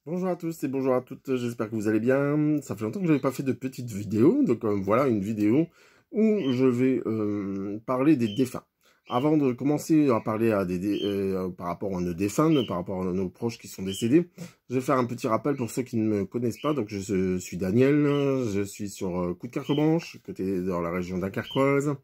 Bonjour à tous et bonjour à toutes, j'espère que vous allez bien. Ça fait longtemps que je n'avais pas fait de petite vidéo, donc voilà une vidéo où je vais parler des défunts. Avant de commencer à parler par rapport à nos défunts, par rapport à nos proches qui sont décédés, je vais faire un petit rappel pour ceux qui ne me connaissent pas. Donc je suis Daniel, je suis sur Coup de Carcobranche, côté dans la région d'Incarquoise.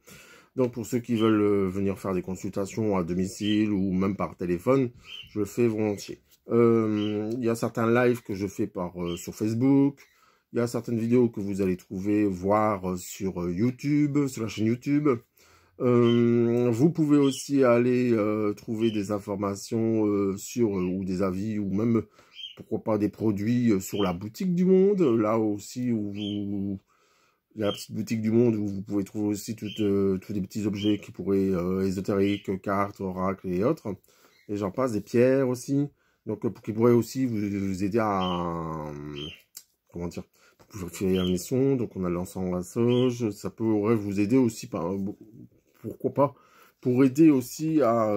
Donc pour ceux qui veulent venir faire des consultations à domicile ou même par téléphone, je le fais volontiers. Il y a certains lives que je fais sur Facebook. Il y a certaines vidéos que vous allez voir sur YouTube, sur la chaîne YouTube. Vous pouvez aussi aller trouver des informations ou des avis ou même, pourquoi pas, des produits sur la boutique du Monde. Là aussi, il y a la petite boutique du Monde où vous pouvez trouver aussi tous les petits objets qui pourraient, ésotériques, cartes, oracles et autres. Et j'en passe, des pierres aussi. Donc, qui pourraient aussi vous aider à, comment dire, pour faire une mission. Donc, on a l'encens à sauge. Ça pourrait vous aider aussi, pourquoi pas, pour aider aussi à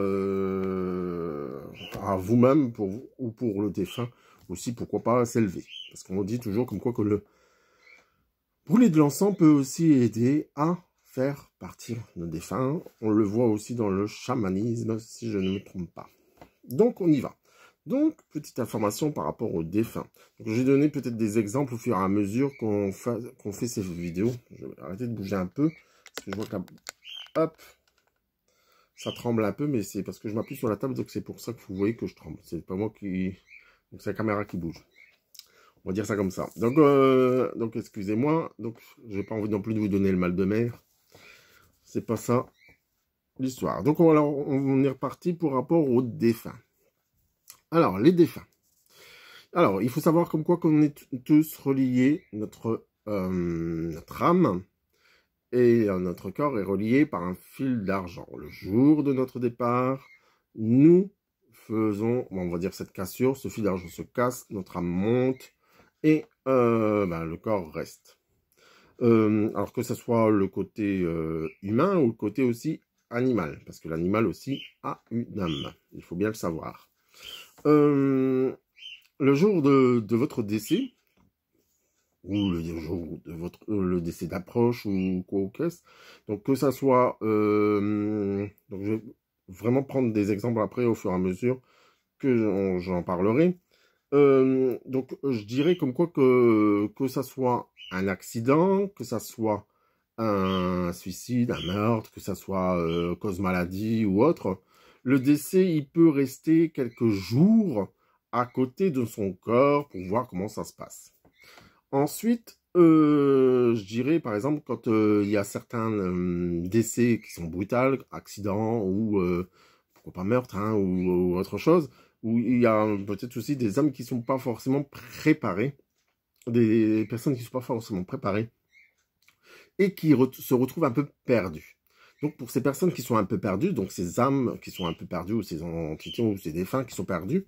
vous-même, ou pour le défunt, aussi, pourquoi pas, s'élever. Parce qu'on dit toujours comme quoi que le brûler de l'encens peut aussi aider à faire partir nos défunts. On le voit aussi dans le chamanisme, si je ne me trompe pas. Donc, on y va. Donc, petite information par rapport aux défunts. Donc, je vais donner peut-être des exemples au fur et à mesure qu'on fait ces vidéos. Je vais arrêter de bouger un peu, parce que je vois que hop, ça tremble un peu, mais c'est parce que je m'appuie sur la table, donc c'est pour ça que vous voyez que je tremble. C'est pas moi qui... Donc, c'est la caméra qui bouge. On va dire ça comme ça. Donc excusez-moi. Donc, j'ai pas envie non plus de vous donner le mal de mer. C'est pas ça l'histoire. Donc, on est reparti pour rapport aux défunts. Alors, les défunts. Alors, il faut savoir comme quoi qu'on est tous reliés. Notre âme et notre corps est relié par un fil d'argent. Le jour de notre départ, nous faisons, on va dire, cette cassure. Ce fil d'argent se casse, notre âme monte. Et le corps reste. Alors que ce soit le côté humain ou le côté aussi animal, parce que l'animal aussi a une âme, il faut bien le savoir. Le jour de votre décès, ou le jour de le décès d'approche, ou quoi qu'est-ce, donc que ça soit... donc je vais vraiment prendre des exemples après au fur et à mesure que j'en parlerai. Donc, je dirais comme quoi que ça soit un accident, que ça soit un suicide, un meurtre, que ça soit cause maladie ou autre, le décès, il peut rester quelques jours à côté de son corps pour voir comment ça se passe. Ensuite, je dirais par exemple quand il y a certains décès qui sont brutals, accidents ou pourquoi pas meurtre hein, ou autre chose, où il y a peut-être aussi des âmes qui ne sont pas forcément préparées, des personnes qui ne sont pas forcément préparées, et qui se retrouvent un peu perdues. Donc pour ces personnes qui sont un peu perdues, donc ces âmes qui sont un peu perdues, ou ces entités, ou ces défunts qui sont perdus,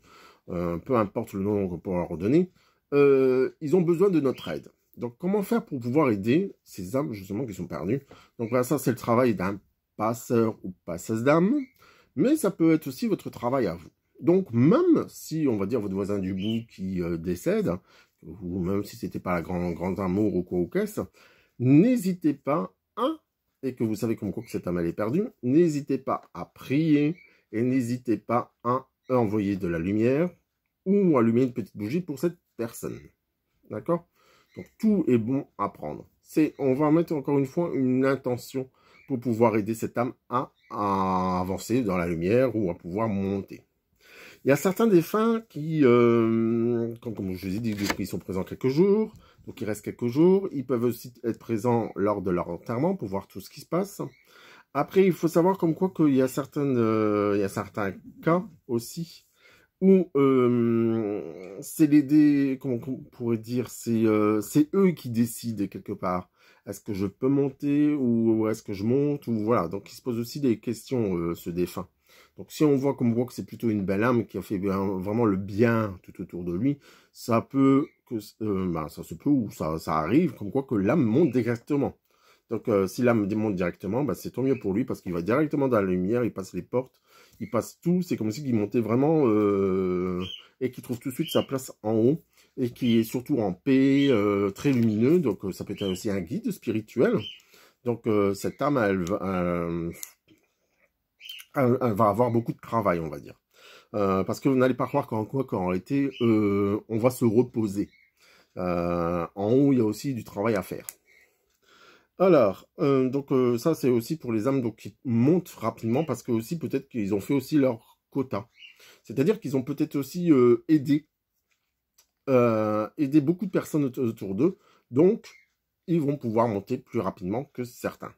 peu importe le nom qu'on peut leur donner, ils ont besoin de notre aide. Donc comment faire pour pouvoir aider ces âmes justement qui sont perdues? Donc voilà, ça c'est le travail d'un passeur ou passeuse d'âme, mais ça peut être aussi votre travail à vous. Donc, même si, on va dire, votre voisin du bout qui décède, ou même si c'était pas la grand amour ou quoi ou qu'est-ce, n'hésitez pas et que vous savez comme quoi que cette âme elle est perdue, n'hésitez pas à prier et n'hésitez pas à envoyer de la lumière ou allumer une petite bougie pour cette personne. D'accord? Donc, tout est bon à prendre. On va mettre encore une fois une intention pour pouvoir aider cette âme à avancer dans la lumière ou à pouvoir monter. Il y a certains défunts qui, comme je vous ai dit, ils sont présents quelques jours, donc il reste quelques jours. Ils peuvent aussi être présents lors de leur enterrement pour voir tout ce qui se passe. Après, il faut savoir comme quoi qu'il y a certains cas aussi où c'est comment on pourrait dire, c'est eux qui décident quelque part. Est-ce que je peux monter ou est-ce que je monte ou voilà. Donc, il se pose aussi des questions, ce défunt. Donc, si on voit que c'est plutôt une belle âme qui a fait vraiment le bien tout autour de lui, ça se peut ou ça arrive comme quoi que l'âme monte directement. Donc, si l'âme monte directement, c'est tant mieux pour lui parce qu'il va directement dans la lumière, il passe les portes, il passe tout. C'est comme s'il montait vraiment et qui trouve tout de suite sa place en haut et qui est surtout en paix, très lumineux. Donc ça peut être aussi un guide spirituel. Donc cette âme, elle va avoir beaucoup de travail, on va dire. Parce que vous n'allez pas croire qu'en réalité, on va se reposer. En haut, il y a aussi du travail à faire. Alors, donc ça c'est aussi pour les âmes donc, qui montent rapidement parce que aussi peut-être qu'ils ont fait aussi leur quota. C'est-à-dire qu'ils ont peut-être aussi aidé beaucoup de personnes autour d'eux. Donc, ils vont pouvoir monter plus rapidement que certains.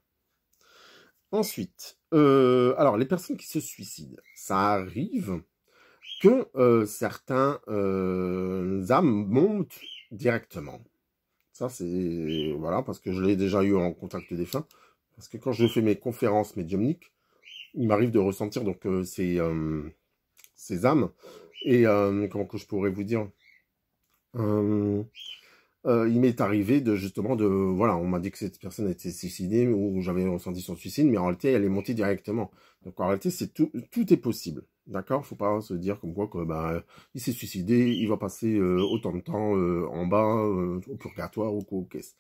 Ensuite, alors les personnes qui se suicident, ça arrive que certains âmes montent directement. Ça, c'est... Voilà, parce que je l'ai déjà eu en contact défunt. Parce que quand je fais mes conférences médiumniques, il m'arrive de ressentir donc ces âmes. Et comment que je pourrais vous dire il m'est arrivé justement de... Voilà, on m'a dit que cette personne était suicidée ou j'avais ressenti son suicide, mais en réalité, elle est montée directement. Donc en réalité, tout est possible. D'accord? Faut pas se dire comme quoi que il s'est suicidé, il va passer autant de temps en bas, au purgatoire ou quoi, aux caisses.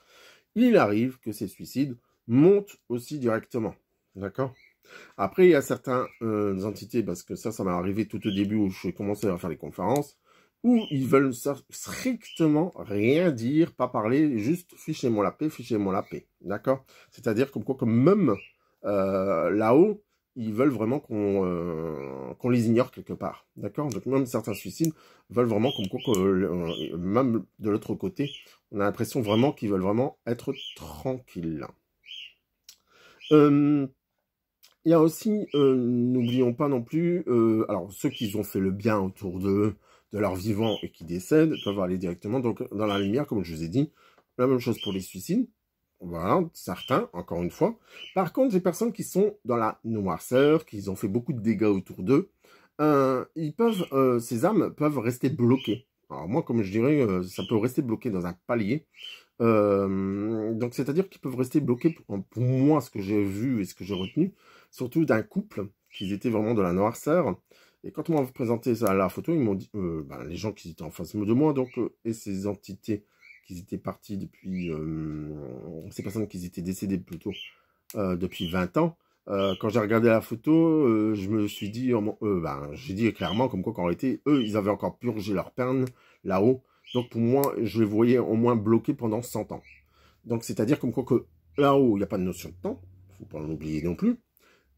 Il arrive que ces suicides montent aussi directement. D'accord? Après, il y a certaines entités, parce que ça m'est arrivé tout au début où je commençais à faire les conférences, où ils veulent strictement rien dire, pas parler, juste fichez-moi la paix, fichez-moi la paix. D'accord? C'est-à-dire comme quoi, comme même là-haut, ils veulent vraiment qu'on les ignore quelque part. D'accord? Donc même certains suicides veulent vraiment comme quoi, même de l'autre côté, on a l'impression vraiment qu'ils veulent vraiment être tranquilles. Il y a aussi, n'oublions pas non plus, alors ceux qui ont fait le bien autour d'eux, de leur vivant et qui décèdent, peuvent aller directement donc, dans la lumière, comme je vous ai dit. La même chose pour les suicides. Voilà, certains, encore une fois. Par contre, les personnes qui sont dans la noirceur, qui ont fait beaucoup de dégâts autour d'eux, ces âmes peuvent rester bloquées. Alors moi, comme je dirais, ça peut rester bloqué dans un palier. Donc c'est-à-dire qu'ils peuvent rester bloqués pour moi, ce que j'ai vu et ce que j'ai retenu, surtout d'un couple, qui étaient vraiment de la noirceur. Et quand on m'a présenté ça à la photo, ils m'ont dit, les gens qui étaient en face de moi, donc, et ces entités qui étaient parties depuis, ces personnes qui étaient décédées plutôt depuis 20 ans, quand j'ai regardé la photo, je me suis dit, j'ai dit clairement comme quoi qu'en réalité, eux, ils avaient encore purgé leur peine là-haut. Donc pour moi, je les voyais au moins bloqués pendant 100 ans. Donc c'est-à-dire comme quoi que là-haut, il n'y a pas de notion de temps, il ne faut pas l'oublier non plus.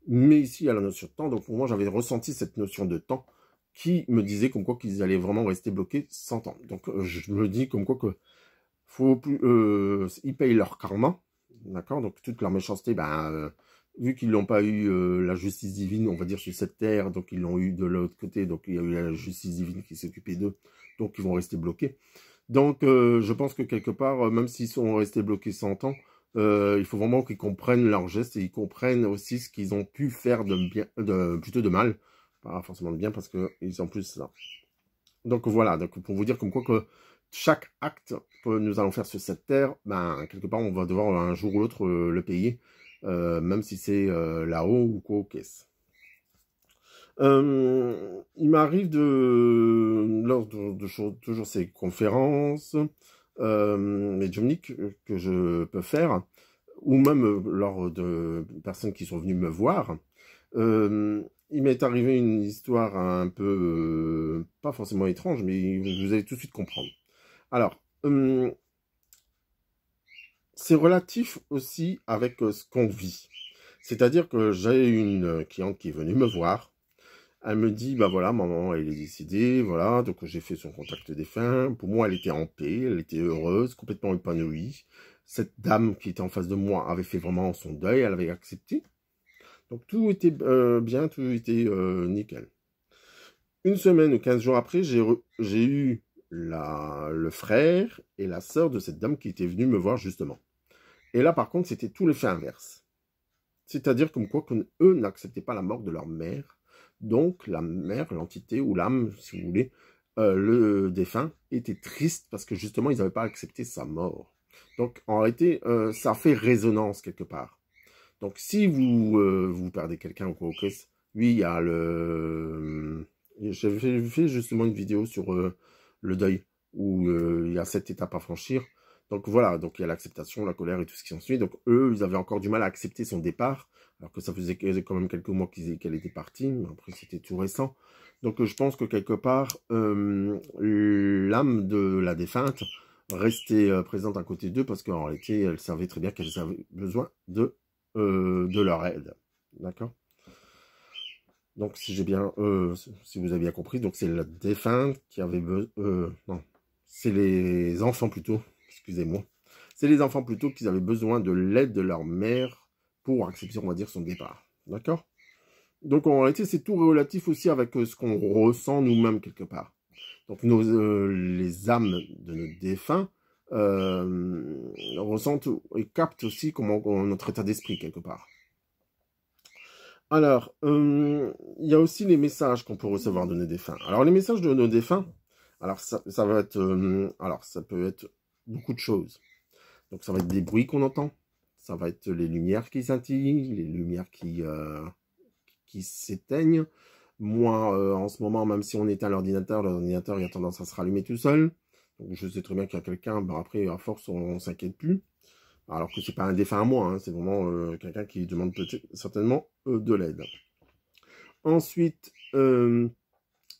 Mais ici, il y a la notion de temps. Donc pour moi, j'avais ressenti cette notion de temps qui me disait comme quoi qu'ils allaient vraiment rester bloqués 100 ans. Donc je me dis comme quoi que faut plus, ils payent leur karma, d'accord. Donc toute leur méchanceté, vu qu'ils n'ont pas eu la justice divine, on va dire sur cette terre, donc ils l'ont eu de l'autre côté, donc il y a eu la justice divine qui s'occupait d'eux, donc ils vont rester bloqués. Donc je pense que quelque part, même s'ils sont restés bloqués 100 ans, il faut vraiment qu'ils comprennent leurs gestes et ils comprennent aussi ce qu'ils ont pu faire de bien, plutôt de mal, pas forcément de bien parce qu'ils ont plus ça. Donc voilà, donc pour vous dire comme quoi que chaque acte que nous allons faire sur cette terre, quelque part on va devoir un jour ou l'autre le payer, même si c'est là-haut ou quoi aux caisses. Il m'arrive lors de toujours ces conférences médiumniques que je peux faire, ou même lors de personnes qui sont venues me voir, il m'est arrivé une histoire un peu, pas forcément étrange, mais vous allez tout de suite comprendre. Alors, c'est relatif aussi avec ce qu'on vit. C'est-à-dire que j'ai une cliente qui est venue me voir. Elle me dit, voilà, maman, elle est décédée, voilà, donc j'ai fait son contact défunt. Pour moi, elle était en paix, elle était heureuse, complètement épanouie. Cette dame qui était en face de moi avait fait vraiment son deuil, elle avait accepté. Donc tout était bien, tout était nickel. Une semaine ou 15 jours après, j'ai eu le frère et la sœur de cette dame qui était venue me voir justement. Et là, par contre, c'était tout l'effet inverse. C'est-à-dire comme quoi eux n'acceptaient pas la mort de leur mère. Donc la mère, l'entité ou l'âme, si vous voulez, le défunt, était triste parce que justement, ils n'avaient pas accepté sa mort. Donc en réalité, ça fait résonance quelque part. Donc si vous perdez quelqu'un ou quoi, oui, il y a J'avais fait justement une vidéo sur le deuil, où il y a 7 étapes à franchir. Donc voilà, donc il y a l'acceptation, la colère et tout ce qui s'ensuit. Donc eux, ils avaient encore du mal à accepter son départ, alors que ça faisait quand même quelques mois qu'elle était partie, mais après c'était tout récent. Donc je pense que quelque part, l'âme de la défunte restait présente à côté d'eux, parce qu'en réalité, elle savait très bien qu'elle avait besoin de leur aide. D'accord? Donc si j'ai bien, si vous avez bien compris, donc c'est la défunte qui avait besoin, non, c'est les enfants plutôt, excusez-moi. C'est les enfants plutôt qui avaient besoin de l'aide de leur mère pour accepter, on va dire, son départ. D'accord? Donc en réalité, c'est tout relatif aussi avec ce qu'on ressent nous-mêmes quelque part. Donc les âmes de nos défunts ressentent et captent aussi comment notre état d'esprit quelque part. Alors, il y a aussi les messages qu'on peut recevoir de nos défunts. Alors, les messages de nos défunts, alors ça va être, alors ça peut être beaucoup de choses. Donc, ça va être des bruits qu'on entend, ça va être les lumières qui scintillent, les lumières qui s'éteignent. Moi, en ce moment, même si on éteint l'ordinateur il a tendance à se rallumer tout seul. Donc, je sais très bien qu'il y a quelqu'un, ben après, à force, on s'inquiète plus. Alors que c'est pas un défunt à moi, hein, c'est vraiment quelqu'un qui demande peut-être certainement de l'aide. Ensuite,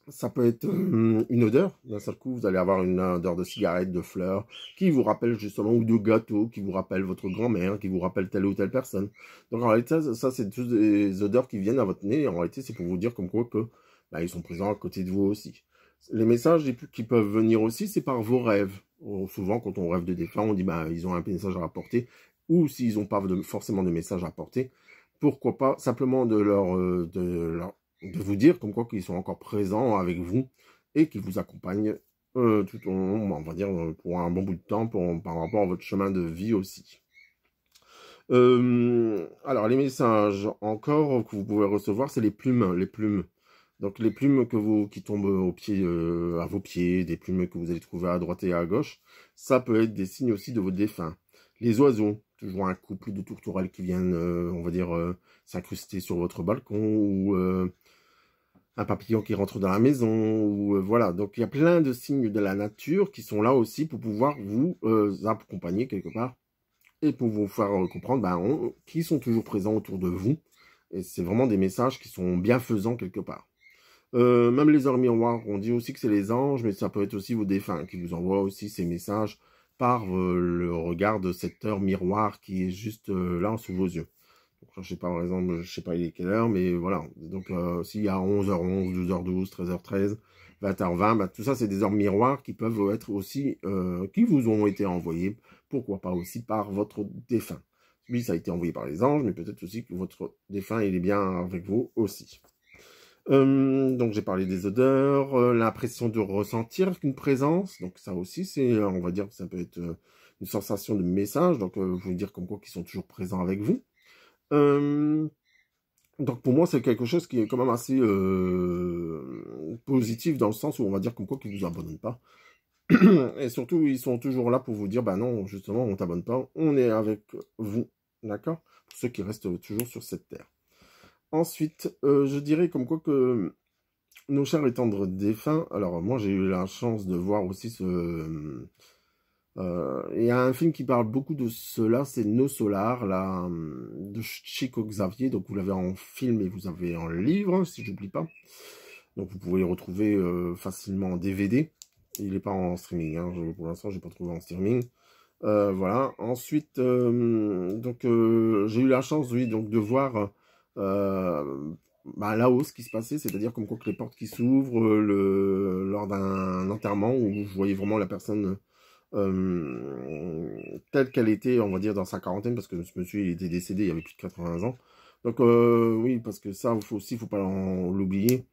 ça peut être une odeur. D'un seul coup, vous allez avoir une odeur de cigarette, de fleurs, qui vous rappelle justement, ou de gâteau, qui vous rappelle votre grand-mère, qui vous rappelle telle ou telle personne. Donc en réalité, ça c'est toutes des odeurs qui viennent à votre nez. Et en réalité, c'est pour vous dire comme quoi que bah, ils sont présents à côté de vous aussi. Les messages qui peuvent venir aussi, c'est par vos rêves. Souvent, quand on rêve de défunts, on dit bah ils ont un message à apporter. Ou s'ils n'ont pas forcément de message à apporter, pourquoi pas simplement de vous dire comme quoi qu'ils sont encore présents avec vous et qu'ils vous accompagnent tout au long, on va dire, pour un bon bout de temps par rapport à votre chemin de vie aussi. Alors, les messages encore que vous pouvez recevoir, c'est les plumes. Les plumes. Donc, les plumes qui tombent à vos pieds, des plumes que vous allez trouver à droite et à gauche, ça peut être des signes aussi de vos défunts. Les oiseaux, toujours un couple de tourterelles qui viennent, on va dire, s'incruster sur votre balcon, ou un papillon qui rentre dans la maison, ou voilà. Donc, il y a plein de signes de la nature qui sont là aussi pour pouvoir vous accompagner quelque part et pour vous faire comprendre qui sont toujours présents autour de vous. Et c'est vraiment des messages qui sont bienfaisants quelque part. Même les heures miroirs, on dit aussi que c'est les anges, mais ça peut être aussi vos défunts qui vous envoient aussi ces messages par le regard de cette heure miroir qui est juste là sous vos yeux. Donc, je sais pas, par exemple, je sais pas il est quelle heure, mais voilà. Donc, s'il y a 11h11, 12h12, 13h13, 20h20, bah, tout ça, c'est des heures miroirs qui peuvent être aussi, qui vous ont été envoyés, pourquoi pas aussi par votre défunt. Lui, ça a été envoyé par les anges, mais peut-être aussi que votre défunt, il est bien avec vous aussi. Donc, j'ai parlé des odeurs, l'impression de ressentir une présence. Donc, ça aussi, c'est, on va dire que ça peut être une sensation de message. Donc, vous dire comme quoi qu'ils sont toujours présents avec vous. Donc pour moi, c'est quelque chose qui est quand même assez positif dans le sens où on va dire comme quoi qu'ils ne vous abandonnent pas. Et surtout, ils sont toujours là pour vous dire, bah non, justement, on ne t'abonne pas, on est avec vous. D'accord? Pour ceux qui restent toujours sur cette terre. Ensuite, je dirais comme quoi que nos chers et tendres défunts, alors moi j'ai eu la chance de voir aussi il y a un film qui parle beaucoup de cela, c'est No Solar, là, de Chico Xavier. Donc vous l'avez en film et vous avez en livre, si j'oublie pas. Donc vous pouvez le retrouver facilement en DVD. Il n'est pas en streaming, hein. Pour l'instant, je n'ai pas trouvé en streaming. Voilà. Ensuite, j'ai eu la chance, oui, donc de voir là-haut ce qui se passait, c'est-à-dire comme quoi que les portes qui s'ouvrent lors d'un enterrement où vous voyez vraiment la personne telle qu'elle était, on va dire, dans sa quarantaine, parce que ce monsieur, il était décédé, il avait plus de 80 ans. Donc, oui, parce que ça, faut pas l'oublier.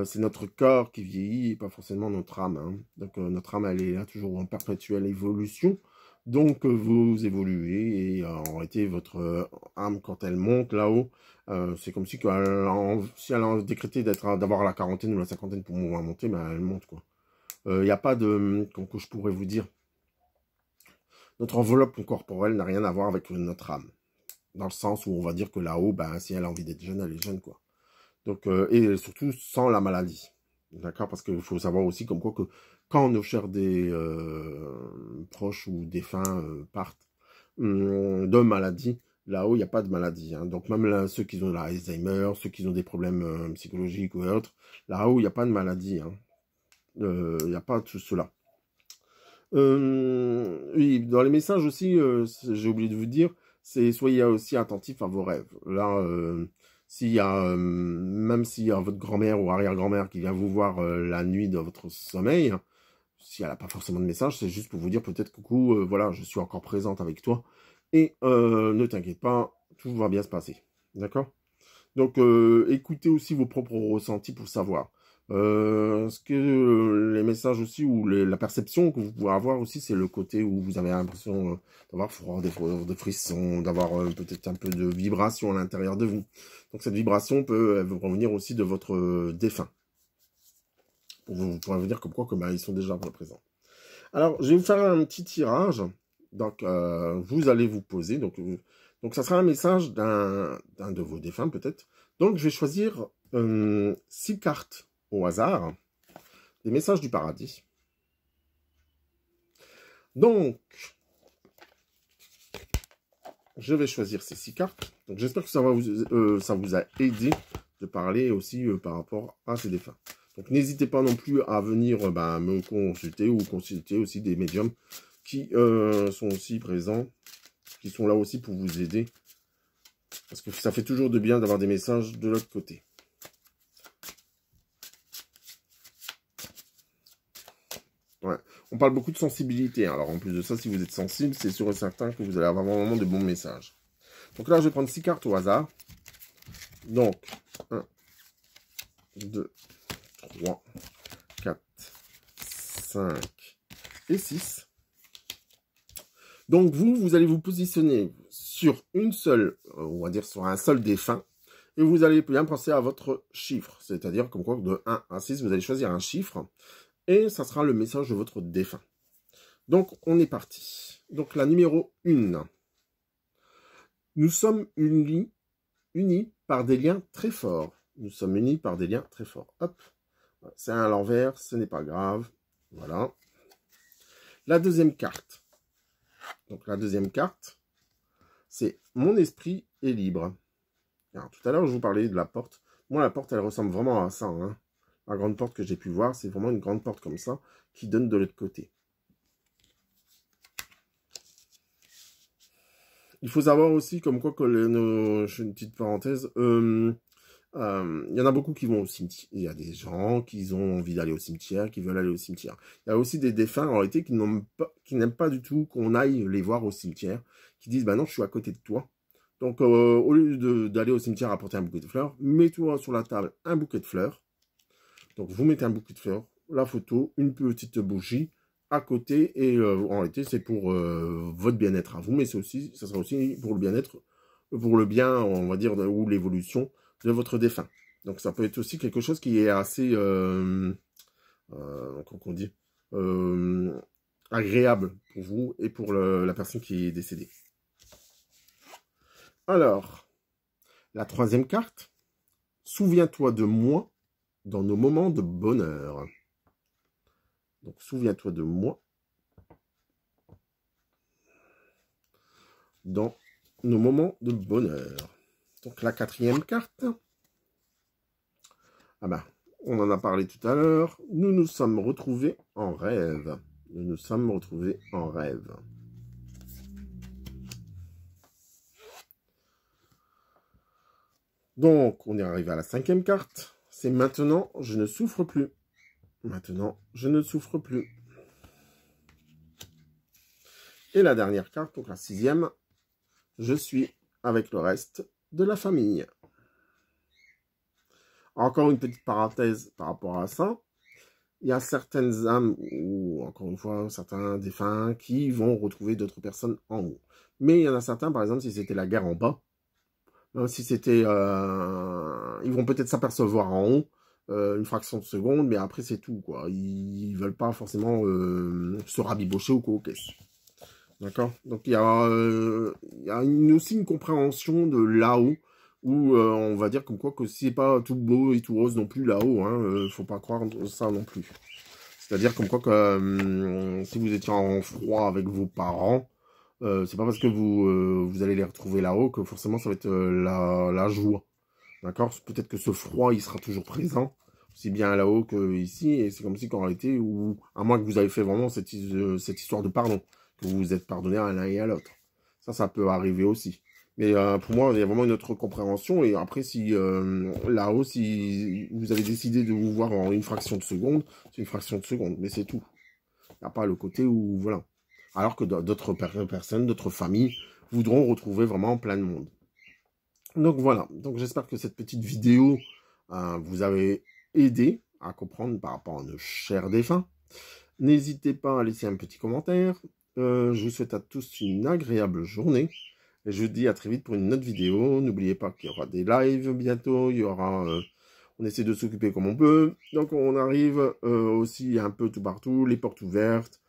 C'est notre corps qui vieillit, et pas forcément notre âme. Hein. Donc, notre âme, elle est là toujours en perpétuelle évolution. Donc, vous évoluez, et en réalité, votre âme, quand elle monte là-haut, c'est comme si si elle a décrété d'avoir la quarantaine ou la cinquantaine pour monter, elle monte, quoi. Il n'y a pas de, comme que je pourrais vous dire, notre enveloppe corporelle n'a rien à voir avec notre âme. Dans le sens où on va dire que là-haut, si elle a envie d'être jeune, elle est jeune, quoi. Donc, et surtout sans la maladie. D'accord? Parce qu'il faut savoir aussi comme quoi que quand nos chers des proches ou défunts partent de maladie, là-haut, il n'y a pas de maladie. Hein. Donc même là, ceux qui ont l'Alzheimer, ceux qui ont des problèmes psychologiques ou autres, là-haut, il n'y a pas de maladie. Hein. Il n'y a pas tout cela. Oui, dans les messages aussi, j'ai oublié de vous dire, c'est soyez aussi attentifs à vos rêves. Là, s'il y a, même s'il y a votre grand-mère ou arrière-grand-mère qui vient vous voir la nuit de votre sommeil, hein, si elle n'a pas forcément de message, c'est juste pour vous dire peut-être coucou, voilà, je suis encore présente avec toi. Et ne t'inquiète pas, tout va bien se passer. D'accord? Donc, écoutez aussi vos propres ressentis pour savoir. Ce que les messages aussi, ou la perception que vous pouvez avoir aussi, c'est le côté où vous avez l'impression d'avoir froid, des frissons, d'avoir peut-être un peu de vibration à l'intérieur de vous. Donc, cette vibration peut revenir aussi de votre défunt. Pour vous dire comme quoi que, ils sont déjà présents. Alors, je vais vous faire un petit tirage. Donc, vous allez vous poser. Donc, ça sera un message d'un de vos défunts, peut-être. Donc, je vais choisir 6 cartes au hasard. Des messages du paradis. Donc, je vais choisir ces 6 cartes. Donc, j'espère que ça vous a aidé de parler aussi par rapport à ces défunts. Donc, n'hésitez pas non plus à venir me consulter ou consulter aussi des médiums qui sont aussi présents, qui sont là aussi pour vous aider. Parce que ça fait toujours de bien d'avoir des messages de l'autre côté. Ouais. On parle beaucoup de sensibilité. Alors, en plus de ça, si vous êtes sensible, c'est sûr et certain que vous allez avoir vraiment de bons messages. Donc là, je vais prendre 6 cartes au hasard. Donc, 1, 2, 3, 4, 5 et 6. Donc, vous allez vous positionner sur une seule, on va dire sur un seul défunt, et vous allez bien penser à votre chiffre. C'est-à-dire, comme quoi, de 1 à 6, vous allez choisir un chiffre, et ça sera le message de votre défunt. Donc, on est parti. Donc, la numéro 1. Nous sommes unis par des liens très forts. Nous sommes unis par des liens très forts. Hop. C'est à l'envers, ce n'est pas grave. Voilà. La deuxième carte. Donc, la deuxième carte, c'est mon esprit est libre. Alors, tout à l'heure, je vous parlais de la porte. Moi, la porte, elle ressemble vraiment à ça. Hein. La grande porte que j'ai pu voir, c'est vraiment une grande porte comme ça qui donne de l'autre côté. Il faut savoir aussi, comme quoi, que je fais une petite parenthèse, il y en a beaucoup qui vont au cimetière. Il y a des gens qui ont envie d'aller au cimetière, qui veulent aller au cimetière. Il y a aussi des défunts, en réalité, qui n'aiment pas du tout qu'on aille les voir au cimetière, qui disent, non, je suis à côté de toi. Donc, au lieu d'aller au cimetière apporter un bouquet de fleurs, mets-toi sur la table un bouquet de fleurs. Donc, vous mettez un bouquet de fleurs, la photo, une petite bougie à côté. Et en réalité, c'est pour votre bien-être à vous, mais ça sera aussi pour le bien-être, pour le bien, on va dire, ou l'évolution de votre défunt. Donc, ça peut être aussi quelque chose qui est assez, comment on dit, agréable pour vous et pour la personne qui est décédée. Alors, la troisième carte, souviens-toi de moi dans nos moments de bonheur. Donc, souviens-toi de moi dans nos moments de bonheur. Donc, la quatrième carte, on en a parlé tout à l'heure. Nous nous sommes retrouvés en rêve. Nous nous sommes retrouvés en rêve. Donc, on est arrivé à la cinquième carte. C'est maintenant, je ne souffre plus. Maintenant, je ne souffre plus. Et la dernière carte, donc la sixième, je suis avec le reste de la famille. Encore une petite parenthèse par rapport à ça. Il y a certaines âmes, ou encore une fois, certains défunts qui vont retrouver d'autres personnes en haut. Mais il y en a certains, par exemple, si c'était la guerre en bas, si c'était... ils vont peut-être s'apercevoir en haut, une fraction de seconde, mais après c'est tout, quoi. Ils veulent pas forcément se rabibocher ou quoi, ok. D'accord. Donc il y a aussi une compréhension de là-haut Ou on va dire comme quoi que c'est pas tout beau et tout rose non plus là-haut, hein, faut pas croire ça non plus. C'est-à-dire comme quoi que si vous étiez en froid avec vos parents, c'est pas parce que vous allez les retrouver là-haut que forcément ça va être la joie. D'accord? Peut-être que ce froid, il sera toujours présent, aussi bien là-haut qu'ici, et c'est comme si qu'en réalité, ou à moins que vous avez fait vraiment cette histoire de pardon, que vous vous êtes pardonné à l'un et à l'autre. Ça peut arriver aussi. Mais pour moi, il y a vraiment une autre compréhension, et après, si là-haut, si vous avez décidé de vous voir en une fraction de seconde, c'est une fraction de seconde, mais c'est tout. Il n'y a pas le côté où, voilà. Alors que d'autres personnes, d'autres familles, voudront retrouver vraiment plein de monde. Donc voilà, donc j'espère que cette petite vidéo vous avez aidé à comprendre par rapport à nos chers défunts. N'hésitez pas à laisser un petit commentaire. Je vous souhaite à tous une agréable journée. Et je vous dis à très vite pour une autre vidéo. N'oubliez pas qu'il y aura des lives bientôt. Il y aura, on essaie de s'occuper comme on peut. Donc on arrive aussi un peu tout partout. Les portes ouvertes.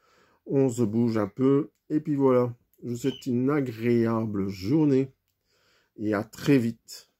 On se bouge un peu. Et puis voilà. Je vous souhaite une agréable journée. Et à très vite.